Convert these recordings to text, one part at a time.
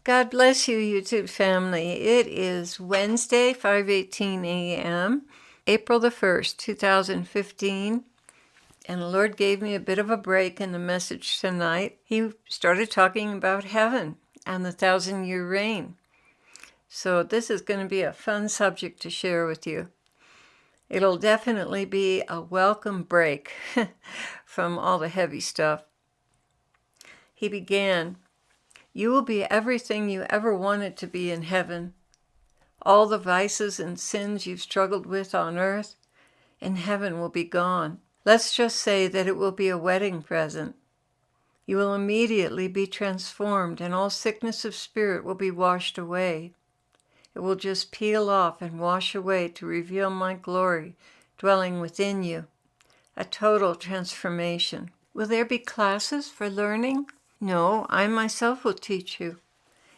God bless you, YouTube family. It is Wednesday, 5:18 a.m., April the 1st, 2015, and the Lord gave me a bit of a break in the message tonight. He started talking about heaven and the 1,000-year reign. So this is going to be a fun subject to share with you. It'll definitely be a welcome break from all the heavy stuff. He began, "You will be everything you ever wanted to be in heaven. All the vices and sins you've struggled with on earth, in heaven will be gone. Let's just say that it will be a wedding present. You will immediately be transformed, and all sickness of spirit will be washed away. It will just peel off and wash away to reveal my glory dwelling within you. A total transformation. Will there be classes for learning? No, I myself will teach you.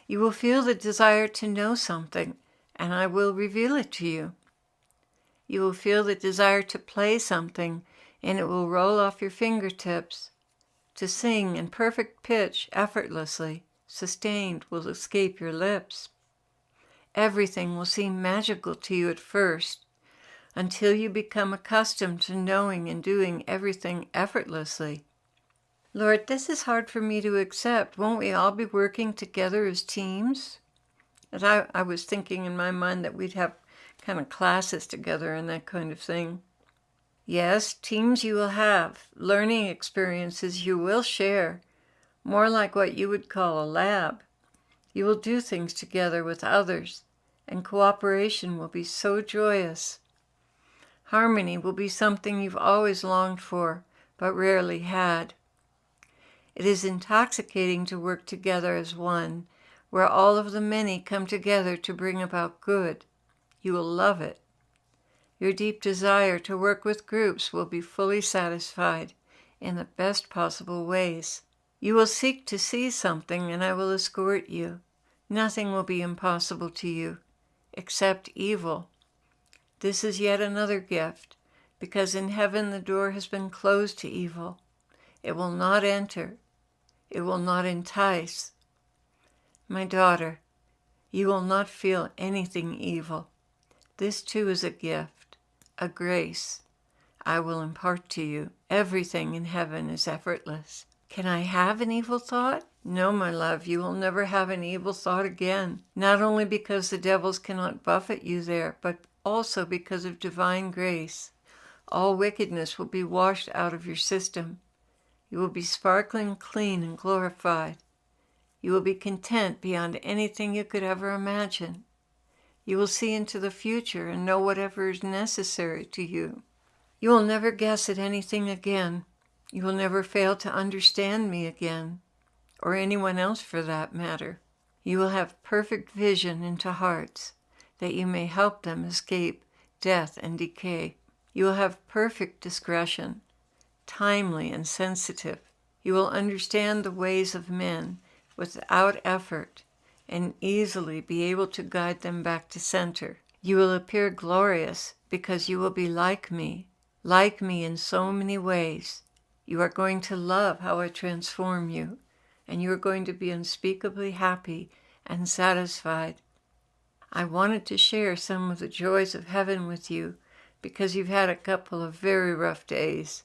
You will feel the desire to know something, and I will reveal it to you. You will feel the desire to play something, and it will roll off your fingertips. To sing in perfect pitch effortlessly, sustained, will escape your lips. Everything will seem magical to you at first, until you become accustomed to knowing and doing everything effortlessly. Lord, this is hard for me to accept. Won't we all be working together as teams?" And I was thinking in my mind that we'd have kind of classes together and that kind of thing. Yes, teams you will have, learning experiences you will share, more like what you would call a lab. You will do things together with others, and cooperation will be so joyous. Harmony will be something you've always longed for, but rarely had. It is intoxicating to work together as one, where all of the many come together to bring about good. You will love it. Your deep desire to work with groups will be fully satisfied in the best possible ways. You will seek to see something, and I will escort you. Nothing will be impossible to you, except evil. This is yet another gift, because in heaven the door has been closed to evil. It will not enter. It will not entice. My daughter, you will not feel anything evil. This too is a gift, a grace I will impart to you. Everything in heaven is effortless. Can I have an evil thought? No, my love, you will never have an evil thought again, not only because the devils cannot buffet you there, but also because of divine grace. All wickedness will be washed out of your system. You will be sparkling clean and glorified. You will be content beyond anything you could ever imagine. You will see into the future and know whatever is necessary to you. You will never guess at anything again. You will never fail to understand me again, or anyone else for that matter. You will have perfect vision into hearts, that you may help them escape death and decay. You will have perfect discretion, timely and sensitive. You will understand the ways of men without effort and easily be able to guide them back to center. You will appear glorious because you will be like me in so many ways. You are going to love how I transform you, and you are going to be unspeakably happy and satisfied. I wanted to share some of the joys of heaven with you because you've had a couple of very rough days,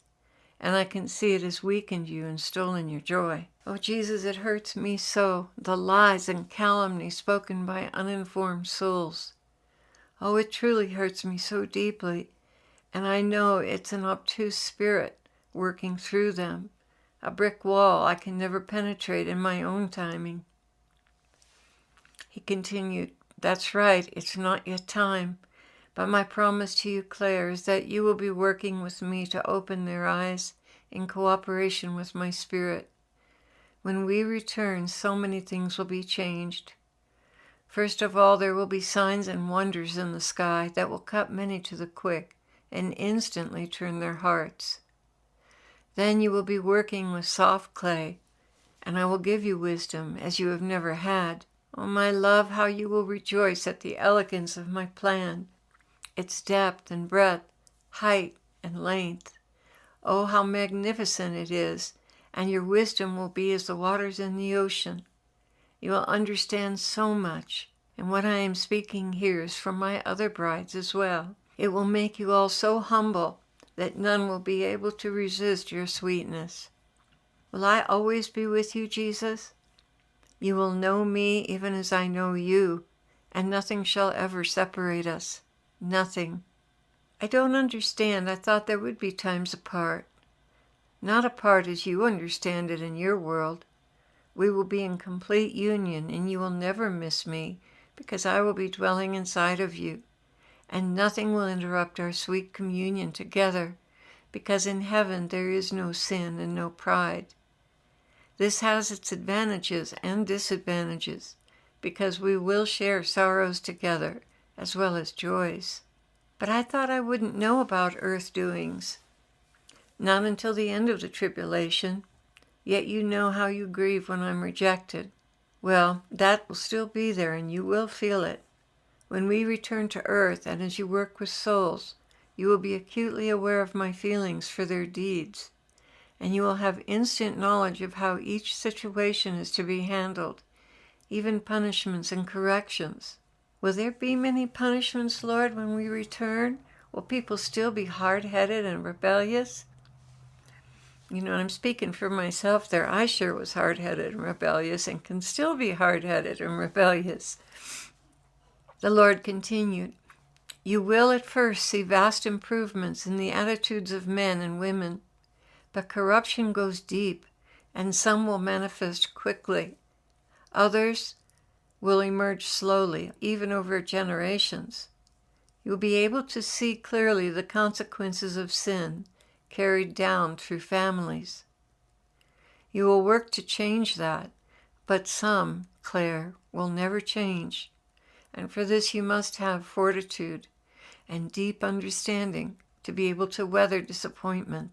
and I can see it has weakened you and stolen your joy. Oh, Jesus, it hurts me so, the lies and calumny spoken by uninformed souls. Oh, it truly hurts me so deeply, and I know it's an obtuse spirit working through them, a brick wall I can never penetrate in my own timing. He continued, "That's right, it's not yet time. But my promise to you, Clare, is that you will be working with me to open their eyes in cooperation with my spirit. When we return, so many things will be changed. First of all, there will be signs and wonders in the sky that will cut many to the quick and instantly turn their hearts. Then you will be working with soft clay, and I will give you wisdom as you have never had. Oh, my love, how you will rejoice at the elegance of my plan, its depth and breadth, height and length. Oh, how magnificent it is, and your wisdom will be as the waters in the ocean. You will understand so much, and what I am speaking here is for my other brides as well. It will make you all so humble that none will be able to resist your sweetness. Will I always be with you, Jesus? You will know me even as I know you, and nothing shall ever separate us. Nothing. I don't understand. I thought there would be times apart. Not apart as you understand it in your world. We will be in complete union, and you will never miss me, because I will be dwelling inside of you, and nothing will interrupt our sweet communion together, because in heaven there is no sin and no pride. This has its advantages and disadvantages, because we will share sorrows together as well as joys. But I thought I wouldn't know about earth doings. Not until the end of the tribulation. Yet you know how you grieve when I'm rejected. Well, that will still be there, and you will feel it. When we return to earth, and as you work with souls, you will be acutely aware of my feelings for their deeds, and you will have instant knowledge of how each situation is to be handled, even punishments and corrections. Will there be many punishments, Lord, when we return? Will people still be hard-headed and rebellious? You know, I'm speaking for myself there. I sure was hard-headed and rebellious and can still be hard-headed and rebellious. The Lord continued, you will at first see vast improvements in the attitudes of men and women, but corruption goes deep, and some will manifest quickly. Others will emerge slowly, even over generations. You will be able to see clearly the consequences of sin carried down through families. You will work to change that, but some, Clare, will never change. And for this you must have fortitude and deep understanding to be able to weather disappointment.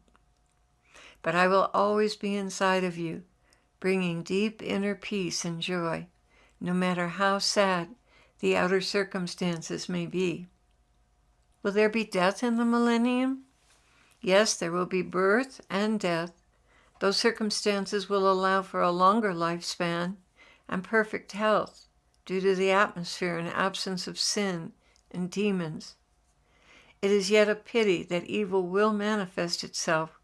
But I will always be inside of you, bringing deep inner peace and joy, no matter how sad the outer circumstances may be. Will there be death in the millennium? Yes, there will be birth and death. Those circumstances will allow for a longer lifespan and perfect health due to the atmosphere and absence of sin and demons. It is yet a pity that evil will manifest itself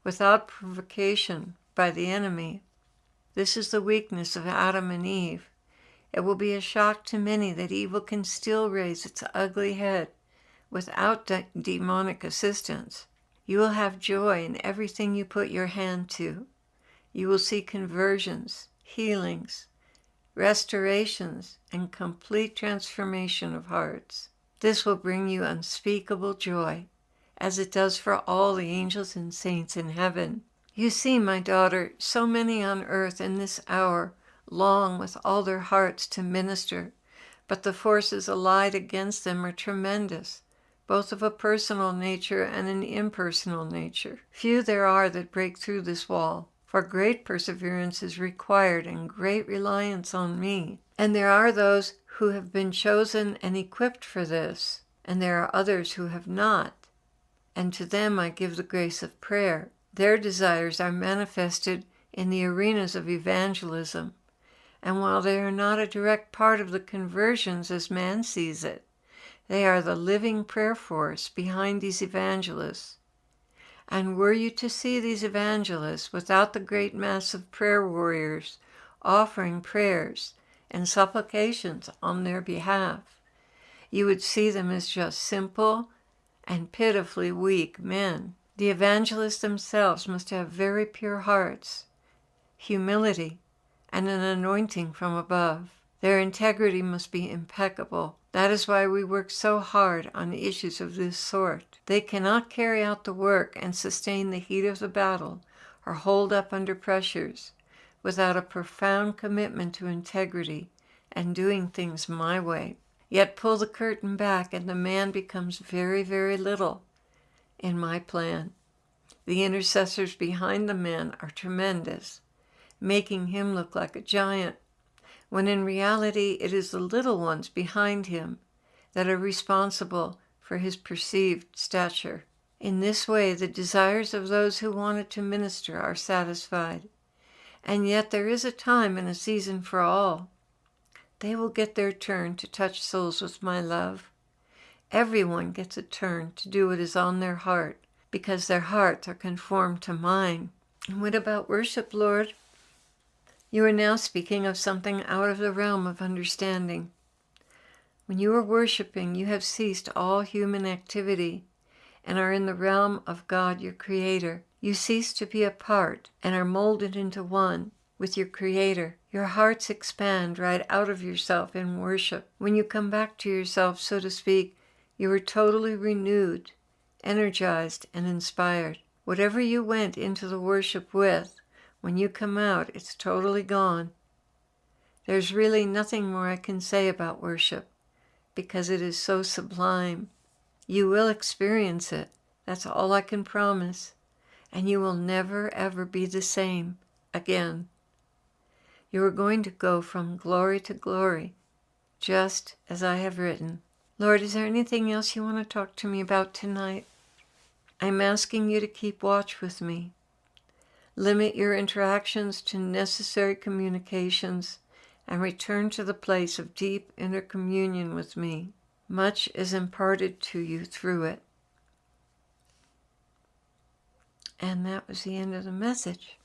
without provocation by the enemy. This is the weakness of Adam and Eve. It will be a shock to many that evil can still raise its ugly head without demonic assistance. You will have joy in everything you put your hand to. You will see conversions, healings, restorations, and complete transformation of hearts. This will bring you unspeakable joy, as it does for all the angels and saints in heaven. You see, my daughter, so many on earth in this hour long with all their hearts to minister, but the forces allied against them are tremendous, both of a personal nature and an impersonal nature. Few there are that break through this wall, for great perseverance is required and great reliance on me. And there are those who have been chosen and equipped for this, and there are others who have not. And to them I give the grace of prayer. Their desires are manifested in the arenas of evangelism, and while they are not a direct part of the conversions as man sees it, they are the living prayer force behind these evangelists. And were you to see these evangelists without the great mass of prayer warriors offering prayers and supplications on their behalf, you would see them as just simple and pitifully weak men. The evangelists themselves must have very pure hearts, humility, and an anointing from above. Their integrity must be impeccable. That is why we work so hard on issues of this sort. They cannot carry out the work and sustain the heat of the battle or hold up under pressures without a profound commitment to integrity and doing things my way. Yet pull the curtain back and the man becomes very, very little in my plan. The intercessors behind the man are tremendous, making him look like a giant, when in reality it is the little ones behind him that are responsible for his perceived stature. In this way, the desires of those who wanted to minister are satisfied. And yet there is a time and a season for all. They will get their turn to touch souls with my love. Everyone gets a turn to do what is on their heart, because their hearts are conformed to mine. And what about worship, Lord? You are now speaking of something out of the realm of understanding. When you are worshiping, you have ceased all human activity and are in the realm of God, your Creator. You cease to be a part and are molded into one with your Creator. Your hearts expand right out of yourself in worship. When you come back to yourself, so to speak, you are totally renewed, energized, and inspired. Whatever you went into the worship with, when you come out, it's totally gone. There's really nothing more I can say about worship, because it is so sublime. You will experience it. That's all I can promise. And you will never, ever be the same again. You are going to go from glory to glory, just as I have written. Lord, is there anything else you want to talk to me about tonight? I'm asking you to keep watch with me. Limit your interactions to necessary communications and return to the place of deep inner communion with me. Much is imparted to you through it. And that was the end of the message.